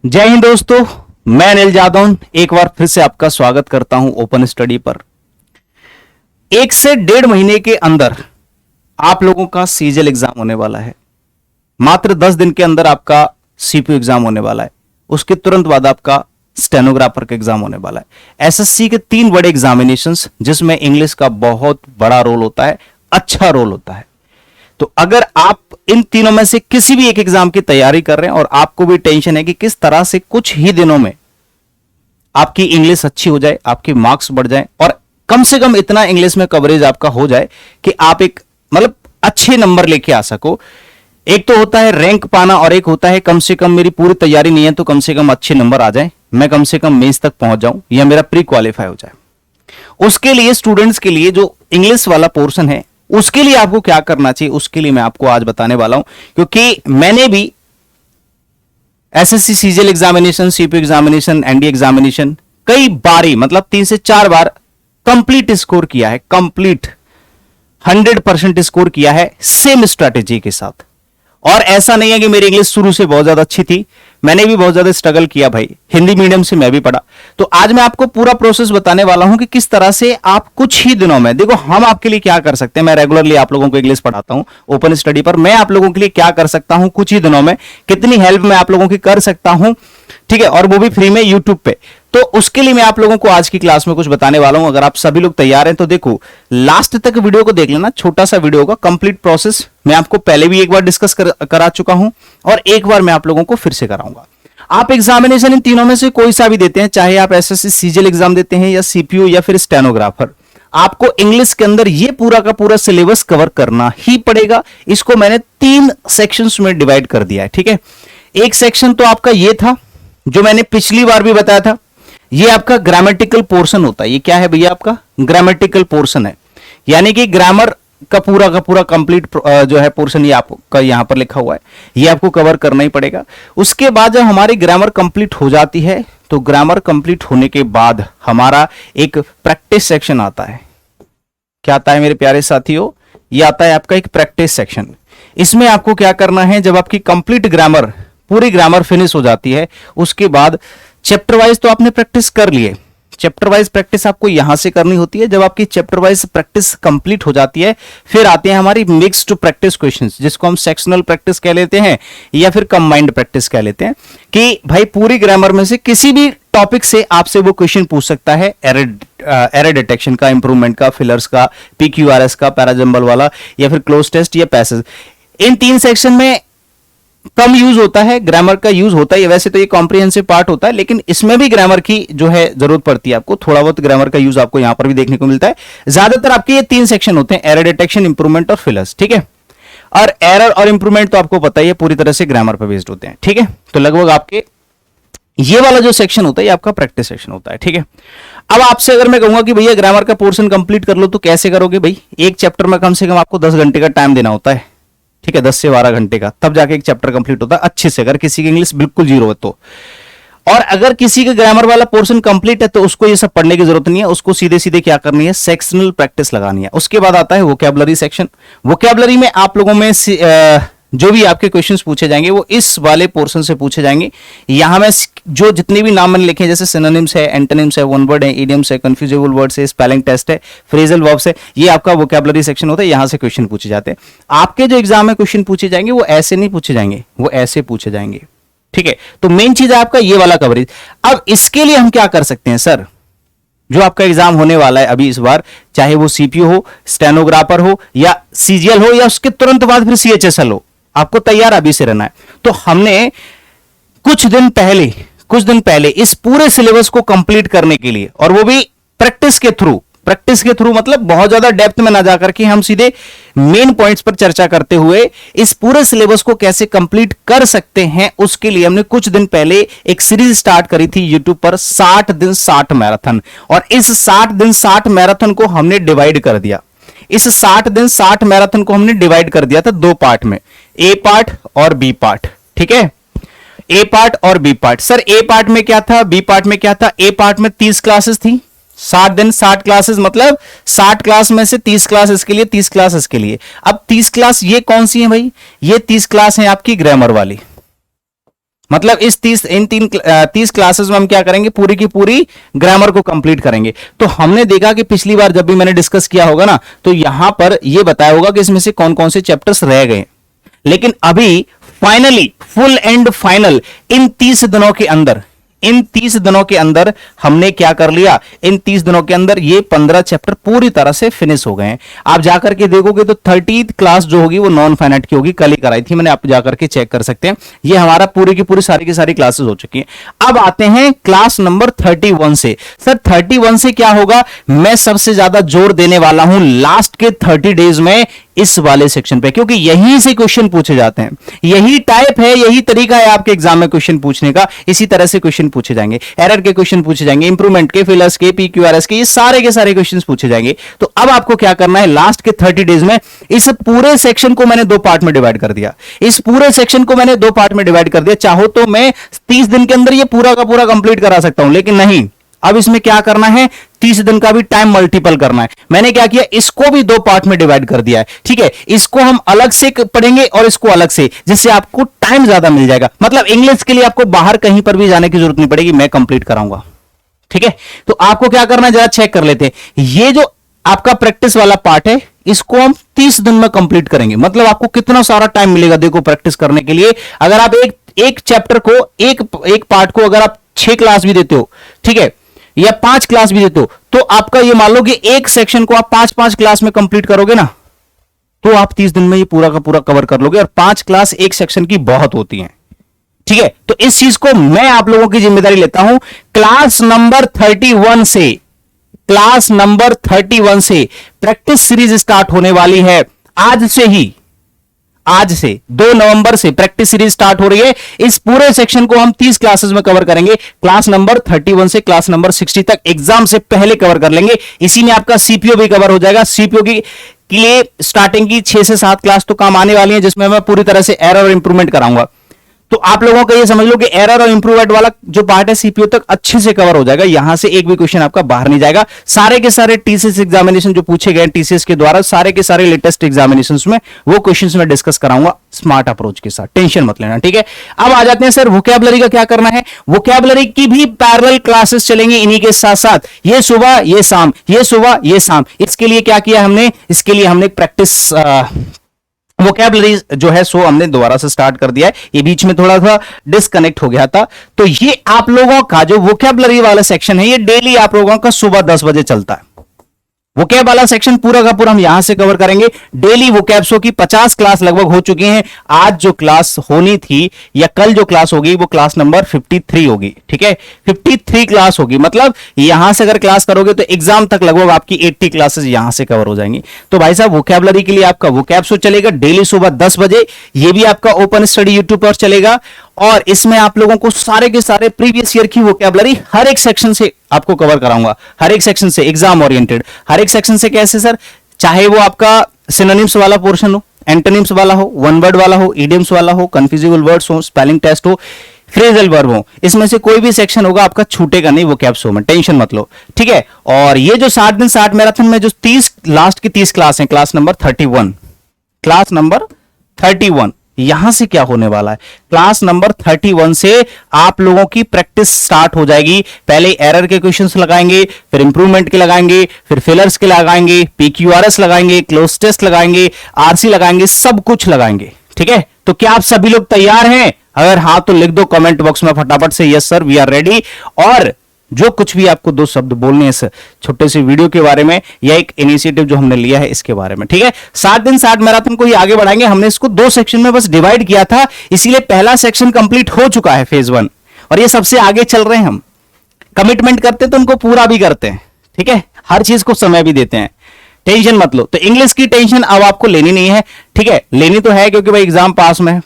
जय हिंद दोस्तों, मैं अनिल जादौन एक बार फिर से आपका स्वागत करता हूं ओपन स्टडी पर। 1 से 1.5 महीने के अंदर आप लोगों का सीजीएल एग्जाम होने वाला है। मात्र 10 दिन के अंदर आपका सीपीयू एग्जाम होने वाला है। उसके तुरंत बाद आपका स्टेनोग्राफर का एग्जाम होने वाला है। एसएससी के 3 बड़े एग्जामिनेशंस, जिसमें इंग्लिश का बहुत बड़ा रोल होता है, अच्छा रोल होता है। तो अगर आप इन तीनों में से किसी भी एक एग्जाम की तैयारी कर रहे हैं और आपको भी टेंशन है कि किस तरह से कुछ ही दिनों में आपकी इंग्लिश अच्छी हो जाए, आपके मार्क्स बढ़ जाएं और कम से कम इतना इंग्लिश में कवरेज आपका हो जाए कि आप एक मतलब अच्छे नंबर लेके आ सको। एक तो होता है रैंक पाना और एक होता है कम से कम मेरी पूरी तैयारी नहीं है तो कम से कम अच्छे नंबर आ जाए, मैं कम से कम मेंस तक पहुंच जाऊं या मेरा प्री क्वालिफाई हो जाए। उसके लिए स्टूडेंट्स के लिए जो इंग्लिश वाला पोर्शन है, उसके लिए आपको क्या करना चाहिए, उसके लिए मैं आपको आज बताने वाला हूं। क्योंकि मैंने भी SSC CGL examination, CPU examination, NDA examination कई बारी मतलब 3 से 4 बार कंप्लीट स्कोर किया है, कंप्लीट 100% स्कोर किया है सेम स्ट्रैटेजी के साथ। और ऐसा नहीं है कि मेरी इंग्लिश शुरू से बहुत ज्यादा अच्छी थी, मैंने भी बहुत ज्यादा स्ट्रगल किया भाई, हिंदी मीडियम से मैं भी पढ़ा। तो आज मैं आपको पूरा प्रोसेस बताने वाला हूं कि किस तरह से आप कुछ ही दिनों में, देखो हम आपके लिए क्या कर सकते हैं। मैं रेगुलरली आप लोगों को इंग्लिश पढ़ाता हूं ओपन स्टडी पर, मैं आप लोगों के लिए क्या कर सकता हूं कुछ ही दिनों में, कितनी हेल्प मैं आप लोगों की कर सकता हूं, ठीक है, और वो भी फ्री में यूट्यूब पे। तो उसके लिए मैं आप लोगों को आज की क्लास में कुछ बताने वाला हूं। अगर आप सभी लोग तैयार हैं तो देखो लास्ट तक वीडियो को देख लेना, छोटा सा वीडियो होगा, कंप्लीट प्रोसेस मैं आपको पहले भी एक बार डिस्कस करा चुका हूं और एक बार मैं आप लोगों को फिर से कराऊंगा। आप एग्जामिनेशन इन तीनों में से कोई सा भी देते हैं, चाहे आप एसएससी सीजीएल एग्जाम देते हैं या सीपीयू या फिर स्टेनोग्राफर, आपको इंग्लिश के अंदर ये पूरा का पूरा सिलेबस कवर करना ही पड़ेगा। इसको मैंने 3 सेक्शंस में डिवाइड कर दिया है, ठीक है। एक सेक्शन तो आपका ये था जो मैंने पिछली बार भी बताया था, ये आपका ग्रामेटिकल पोर्शन होता है। ये क्या है भैया? आपका ग्रामेटिकल पोर्शन है, यानी कि ग्रामर का पूरा कंप्लीट जो है पोर्शन ये आपका यहां पर लिखा हुआ है, ये आपको कवर करना ही पड़ेगा। उसके बाद जब हमारी ग्रामर कंप्लीट हो जाती है तो ग्रामर कंप्लीट होने के बाद हमारा एक प्रैक्टिस सेक्शन आता है। क्या आता है मेरे प्यारे साथियों? ये आता है आपका एक प्रैक्टिस सेक्शन। इसमें आपको क्या करना है, जब आपकी कंप्लीट ग्रामर, पूरी ग्रामर फिनिश हो जाती है, उसके बाद चैप्टर वाइज तो आपने प्रैक्टिस कर लिए, चैप्टर वाइज प्रैक्टिस आपको यहां से करनी होती है। जब आपकी चैप्टर वाइज प्रैक्टिस कंप्लीट हो जाती है, फिर आते हैं हमारी मिक्स टू प्रैक्टिस क्वेश्चंस, जिसको हम सेक्शनल प्रैक्टिस कह लेते हैं या फिर कंबाइंड प्रैक्टिस कह लेते हैं। कि भाई पूरी ग्रामर में से किसी भी टॉपिक से आपसे वो क्वेश्चन पूछ सकता है, एरर डिटेक्शन का, इंप्रूवमेंट का, फिलर्स का, पीक्यूआरएस का, पैराजंबल वाला, या फिर क्लोज टेस्ट या पैसेज। इन 3 सेक्शन में कम यूज होता है, ग्रामर का यूज होता है। वैसे तो ये कॉम्प्रिहेंसिव पार्ट होता है, लेकिन इसमें भी ग्रामर की जो है जरूरत पड़ती है आपको। थोड़ा बहुत ग्रामर का यूज आपको यहां पर भी देखने को मिलता है। ज्यादातर आपके ये 3 सेक्शन होते हैं, एरर डिटेक्शन, इंप्रूवमेंट और फिलर्स, ठीक है। और एरर और इंप्रूवमेंट तो आपको पता ही है पूरी तरह से ग्रामर पर बेस्ड होते हैं, ठीक है। तो लगभग आपके ये वाला जो सेक्शन होता है ये आपका प्रैक्टिस सेक्शन होता है, ठीक है। अब आपसे अगर मैं कहूंगा कि भैया ग्रामर का पोर्शन कंप्लीट कर लो, तो कैसे करोगे भाई? एक चैप्टर में कम से कम आपको 10 घंटे का टाइम देना होता है, ठीक है, 10 से 12 घंटे का, तब जाके एक चैप्टर कंप्लीट होता है अच्छे से, अगर किसी की इंग्लिश बिल्कुल जीरो है तो। और अगर किसी का ग्रामर वाला पोर्शन कंप्लीट है तो उसको ये सब पढ़ने की जरूरत नहीं है, उसको सीधे सीधे क्या करनी है, सेक्शनल प्रैक्टिस लगानी है। उसके बाद आता है वोकैबुलरी सेक्शन। वोकैबुलरी में आप लोगों में जो भी आपके क्वेश्चंस पूछे जाएंगे वो इस वाले पोर्शन से पूछे जाएंगे। यहां में जो जितने भी नाम मैंने लिखे हैं, जैसे सिनोनिम्स है, एंटोनिम्स है, वन वर्ड है, इडियम्स है, कंफ्यूजेबल वर्ड्स है, स्पेलिंग टेस्ट है, फ्रेजल वर्ब्स है, ये आपका वोकैबुलरी सेक्शन होता है। यहां से क्वेश्चन पूछे जाते हैं। आपके जो एग्जाम में क्वेश्चन पूछे जाएंगे वो ऐसे नहीं पूछे जाएंगे, वो ऐसे पूछे जाएंगे, ठीक है। तो मेन चीज है आपका ये वाला कवरेज। अब इसके लिए हम क्या कर सकते हैं सर? जो आपका एग्जाम होने वाला है अभी इस बार, चाहे वो सीपीयू हो, स्टेनोग्राफर हो या सीजीएल हो या उसके तुरंत बाद फिर सीएचएसएल हो, आपको तैयार अभी से रहना है। तो हमने कुछ दिन पहले इस पूरे सिलेबस को कंप्लीट करने के लिए, और वो भी प्रैक्टिस के थ्रू मतलब बहुत ज्यादा डेप्थ में ना जाकर के हम सीधे मेन पॉइंट्स पर चर्चा करते हुए इस पूरे सिलेबस को कैसे कंप्लीट कर सकते हैं, उसके लिए हमने कुछ दिन पहले एक सीरीज स्टार्ट करी थी यूट्यूब पर, 60 दिन 60 मैराथन। और इस 60 दिन 60 मैराथन को हमने डिवाइड कर दिया। इस 60 दिन 60 मैराथन को हमने डिवाइड कर दिया था 2 पार्ट में, ए पार्ट और बी पार्ट, ठीक है। ए पार्ट और बी पार्ट। सर ए पार्ट में क्या था, बी पार्ट में क्या था? ए पार्ट में 30 क्लासेस थी, 60 दिन 60 क्लासेस, मतलब 60 क्लास में से 30 क्लास इसके लिए, 30 क्लास इसके लिए। अब 30 क्लास ये कौन सी है भाई? ये 30 क्लास है आपकी ग्रामर वाली, मतलब इस 30 क्लासेस में हम क्या करेंगे, पूरी की पूरी ग्रामर को कंप्लीट करेंगे। तो हमने देखा कि पिछली बार जब भी मैंने डिस्कस किया होगा ना, तो यहां पर यह बताया होगा कि इसमें से कौन कौन से चैप्टर्स रह गए। लेकिन अभी फाइनली फुल एंड फाइनल इन 30 दिनों के अंदर हमने क्या कर लिया, इन 30 दिनों के अंदर ये 15 चैप्टर पूरी तरह से फिनिश हो गए हैं। आप जाकर के देखोगे तो 30th क्लास जो होगी वो नॉन फाइनाइट की होगी, कल ही कराई थी मैंने, आप जाकर के चेक कर सकते हैं। ये हमारा पूरी की पूरी सारी की सारी क्लासेस हो चुकी हैं। अब आते हैं क्लास नंबर 31 से। सर 31 से क्या होगा, मैं सबसे ज्यादा जोर देने वाला हूं लास्ट के 30 डेज में इस वाले सेक्शन पे, क्योंकि यहीं से क्वेश्चन पूछे जाते हैं। यही टाइप है, यही तरीका है आपके एग्जाम में क्वेश्चन पूछने का। इसी तरह से क्वेश्चन पूछे जाएंगे, एरर के क्वेश्चन पूछे जाएंगे, इंप्रूवमेंट के, फिलर्स के, पीक्यूआरएस के, ये सारे के सारे क्वेश्चन पूछे जाएंगे। तो अब आपको क्या करना है, लास्ट के 30 डेज में इस पूरे सेक्शन को मैंने 2 पार्ट में डिवाइड कर दिया। इस पूरे सेक्शन को मैंने 2 पार्ट में डिवाइड कर दिया। चाहो तो मैं 30 दिन के अंदर ये पूरा का पूरा कंप्लीट करा सकता हूं, लेकिन नहीं, अब इसमें क्या करना है, 30 दिन का भी टाइम मल्टीपल करना है। मैंने क्या किया, इसको भी 2 पार्ट में डिवाइड कर दिया है। ठीक है, इसको हम अलग से पढ़ेंगे और इसको अलग से, जिससे आपको टाइम ज्यादा मिल जाएगा। मतलब इंग्लिश के लिए आपको बाहर कहीं पर भी जाने की जरूरत नहीं पड़ेगी, मैं कंप्लीट कराऊंगा। ठीक है, तो आपको क्या करना है, जरा चेक कर लेते हैं। ये जो आपका प्रैक्टिस वाला पार्ट है, इसको हम 30 दिन में कंप्लीट करेंगे। मतलब आपको कितना सारा टाइम मिलेगा देखो प्रैक्टिस करने के लिए। अगर आप एक चैप्टर को, एक पार्ट को अगर आप 6 क्लास भी देते हो, ठीक है, या 5 क्लास भी देते हो, तो आपका ये मान लो कि एक सेक्शन को आप 5-5 क्लास में कंप्लीट करोगे ना, तो आप 30 दिन में ये पूरा का पूरा कवर कर लोगे। और 5 क्लास एक सेक्शन की बहुत होती हैं। ठीक है, तो इस चीज को मैं आप लोगों की जिम्मेदारी लेता हूं। क्लास नंबर 31 से प्रैक्टिस सीरीज स्टार्ट होने वाली है। आज से 2 नवंबर से प्रैक्टिस सीरीज स्टार्ट हो रही है। इस पूरे सेक्शन को हम 30 क्लासेस में कवर करेंगे। क्लास नंबर 31 से क्लास नंबर 60 तक एग्जाम से पहले कवर कर लेंगे। इसी में आपका सीपीओ भी कवर हो जाएगा। सीपीओ की लिए स्टार्टिंग की 6 से 7 क्लास तो काम आने वाली है, जिसमें मैं पूरी तरह से एरर और इंप्रूवमेंट कराऊंगा। तो आप लोगों को ये समझ लो कि एरर और इंप्रूवमेंट वाला जो पार्ट है सीपीओ तक अच्छे से कवर हो जाएगा। यहां से एक भी क्वेश्चन आपका बाहर नहीं जाएगा। सारे के सारे टीसीएस एग्जामिनेशन जो पूछे गए टीसीएस के द्वारा, सारे के सारे लेटेस्ट एग्जामिनेशंस में वो क्वेश्चंस मैं डिस्कस कराऊंगा स्मार्ट अप्रोच के साथ, टेंशन मत लेना। ठीक है, अब आ जाते हैं सर वोकैबुलरी का क्या करना है। वोकैबुलरी की भी पैरेलल क्लासेस चलेंगी इन्हीं के साथ साथ, ये सुबह ये शाम, ये सुबह ये शाम। इसके लिए क्या किया हमने, इसके लिए हमने प्रैक्टिस वोकैबुलरी जो है सो हमने दोबारा से स्टार्ट कर दिया है। ये बीच में थोड़ा सा डिस्कनेक्ट हो गया था। तो ये आप लोगों का जो वोकैबुलरी वाला सेक्शन है, ये डेली आप लोगों का सुबह 10 बजे चलता है। वोकैब वाला सेक्शन पूरा का पूरा हम यहां से कवर करेंगे। डेली वोकैब्सो की 50 क्लास लगभग हो चुकी हैं। आज जो क्लास होनी थी या कल जो क्लास होगी वो क्लास नंबर 53 होगी। ठीक है, 53 क्लास होगी। मतलब यहां से अगर क्लास करोगे तो एग्जाम तक लगभग आपकी 80 क्लासेस यहां से कवर हो जाएंगी। तो भाई साहब वोकैबुलरी के लिए आपका वोकैब्सो चलेगा डेली सुबह 10 बजे। ये भी आपका ओपन स्टडी यूट्यूब पर चलेगा और इसमें आप लोगों को सारे के सारे प्रीवियस ईयर की वोकैबुलरी हर एक सेक्शन से आपको कवर कराऊंगा। हर एक सेक्शन से एग्जाम ओरिएंटेड, हर एक सेक्शन से कैसे सर, चाहे वो आपका सिनोनिम्स वाला पोर्शन हो, एंटोनिम्स वाला हो, वन वर्ड वाला हो, इडियम्स वाला हो, कंफ्यूजिबल वर्ड्स हो, स्पेलिंग टेस्ट हो, फ्रेजल वर्ब हो, इसमें से कोई भी सेक्शन होगा आपका छूटेगा नहीं वोकैब्सो में, टेंशन मत लो। ठीक है, और ये जो 60 दिन 60 मैराथन में जो 30 लास्ट की 30 क्लास है, क्लास नंबर 31, क्लास नंबर 31 यहां से क्या होने वाला है, क्लास नंबर 31 से आप लोगों की प्रैक्टिस स्टार्ट हो जाएगी। पहले एरर के क्वेश्चंस लगाएंगे, फिर इंप्रूवमेंट के लगाएंगे, फिर फिलर्स के लगाएंगे, पीक्यूआरएस लगाएंगे, क्लोज टेस्ट लगाएंगे, आरसी लगाएंगे, सब कुछ लगाएंगे। ठीक है, तो क्या आप सभी लोग तैयार हैं? अगर हाँ तो लिख दो कमेंट बॉक्स में फटाफट से yes sir we are ready. और जो कुछ भी आपको 2 शब्द बोलने हैं इस छोटे से वीडियो के बारे में या एक इनिशिएटिव जो हमने लिया है इसके बारे में। ठीक है, 60 दिन 60 मैराथन को ही आगे बढ़ाएंगे। हमने इसको 2 सेक्शन में बस डिवाइड किया था, इसीलिए पहला सेक्शन कंप्लीट हो चुका है फेज 1 और ये सबसे आगे चल रहे हैं। हम कमिटमेंट करते तो उनको पूरा भी करते हैं। ठीक है, हर चीज को समय भी देते हैं, टेंशन मत लो। तो इंग्लिश की टेंशन अब आपको लेनी नहीं है। ठीक है, लेनी तो है क्योंकि भाई एग्जाम पास में है।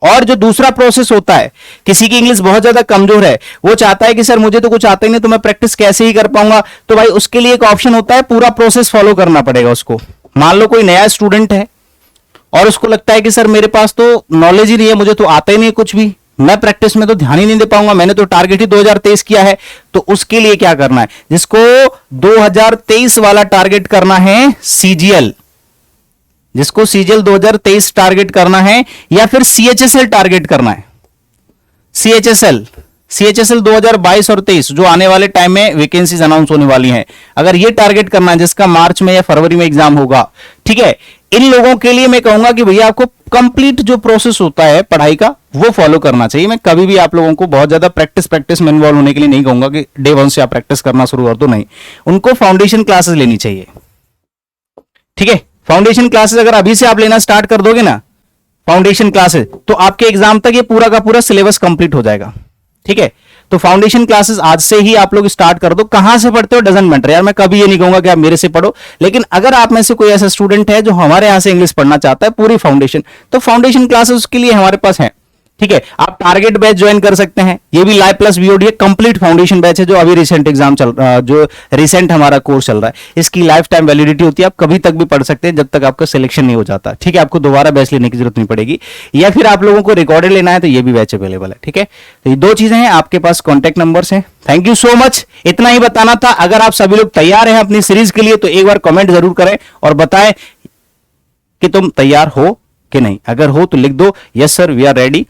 और जो दूसरा प्रोसेस होता है, किसी की इंग्लिश बहुत ज्यादा कमजोर है, वो चाहता है कि सर मुझे तो कुछ आता ही नहीं तो मैं प्रैक्टिस कैसे ही कर पाऊंगा, तो भाई उसके लिए एक ऑप्शन होता है, पूरा प्रोसेस फॉलो करना पड़ेगा उसको। मान लो कोई नया स्टूडेंट है और उसको लगता है कि सर मेरे पास तो नॉलेज ही नहीं है, मुझे तो आता ही नहीं कुछ भी, मैं प्रैक्टिस में तो ध्यान ही नहीं दे पाऊंगा, मैंने तो टारगेट ही 2023 किया है। तो उसके लिए क्या करना है, जिसको 2023 वाला टारगेट करना है सीजीएल, जिसको सीजीएल 2023 टारगेट करना है या फिर सीएचएसएल टारगेट करना है, सीएचएसएल 2022 और 23 जो आने वाले टाइम में वैकेंसीज अनाउंस होने वाली हैं, अगर ये टारगेट करना है जिसका मार्च में या फरवरी में एग्जाम होगा, ठीक है, इन लोगों के लिए मैं कहूंगा कि भैया आपको कंप्लीट जो प्रोसेस होता है पढ़ाई का वो फॉलो करना चाहिए। मैं कभी भी आप लोगों को बहुत ज्यादा प्रैक्टिस में इन्वॉल्व होने के लिए नहीं कहूंगा कि डे 1 से आप प्रैक्टिस करना शुरू कर दो, नहीं, उनको फाउंडेशन क्लासेस लेनी चाहिए। ठीक है, फाउंडेशन क्लासेस अगर अभी से आप लेना स्टार्ट कर दोगे ना फाउंडेशन क्लासेस, तो आपके एग्जाम तक ये पूरा का पूरा सिलेबस कंप्लीट हो जाएगा। ठीक है, तो फाउंडेशन क्लासेस आज से ही आप लोग स्टार्ट कर दो। कहां से पढ़ते हो डजंट मैटर यार, मैं कभी ये नहीं कहूंगा कि आप मेरे से पढ़ो, लेकिन अगर आप में से कोई ऐसा स्टूडेंट है जो हमारे यहां से इंग्लिश पढ़ना चाहता है पूरी फाउंडेशन, तो फाउंडेशन क्लासेस के लिए हमारे पास है। ठीक है, आप टारगेट बैच ज्वाइन कर सकते हैं, ये भी लाइव प्लस वीओडी है, कंप्लीट फाउंडेशन बैच है जो अभी रिसेंट एग्जाम जो रिसेंट हमारा कोर्स चल रहा है, इसकी लाइफ टाइम वैलिडिटी होती है, आप कभी तक भी पढ़ सकते हैं जब तक आपका सिलेक्शन नहीं हो जाता। ठीक है, आपको दोबारा बैच लेने की जरूरत नहीं पड़ेगी, या फिर आप लोगों को रिकॉर्डेड लेना है तो ये भी बैच अवेलेबल है। ठीक है, तो ये दो चीजें हैं, आपके पास कॉन्टैक्ट नंबर्स हैं। थैंक यू सो मच, इतना ही बताना था। अगर आप सभी लोग तैयार हैं अपनी सीरीज के लिए तो एक बार कमेंट जरूर करें और बताएं कि तुम तैयार हो कि नहीं। अगर हो तो लिख दो yes sir we are ready.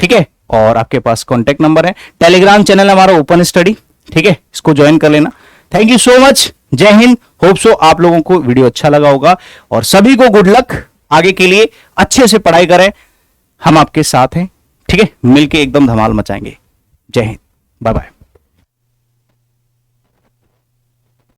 ठीक है, और आपके पास कॉन्टैक्ट नंबर है, टेलीग्राम चैनल हमारा ओपन स्टडी, ठीक है, इसको ज्वाइन कर लेना। थैंक यू सो मच, जय हिंद। होप सो आप लोगों को वीडियो अच्छा लगा होगा और सभी को गुड लक आगे के लिए, अच्छे से पढ़ाई करें, हम आपके साथ हैं। ठीक है, मिलके एकदम धमाल मचाएंगे। जय हिंद, बाय बाय।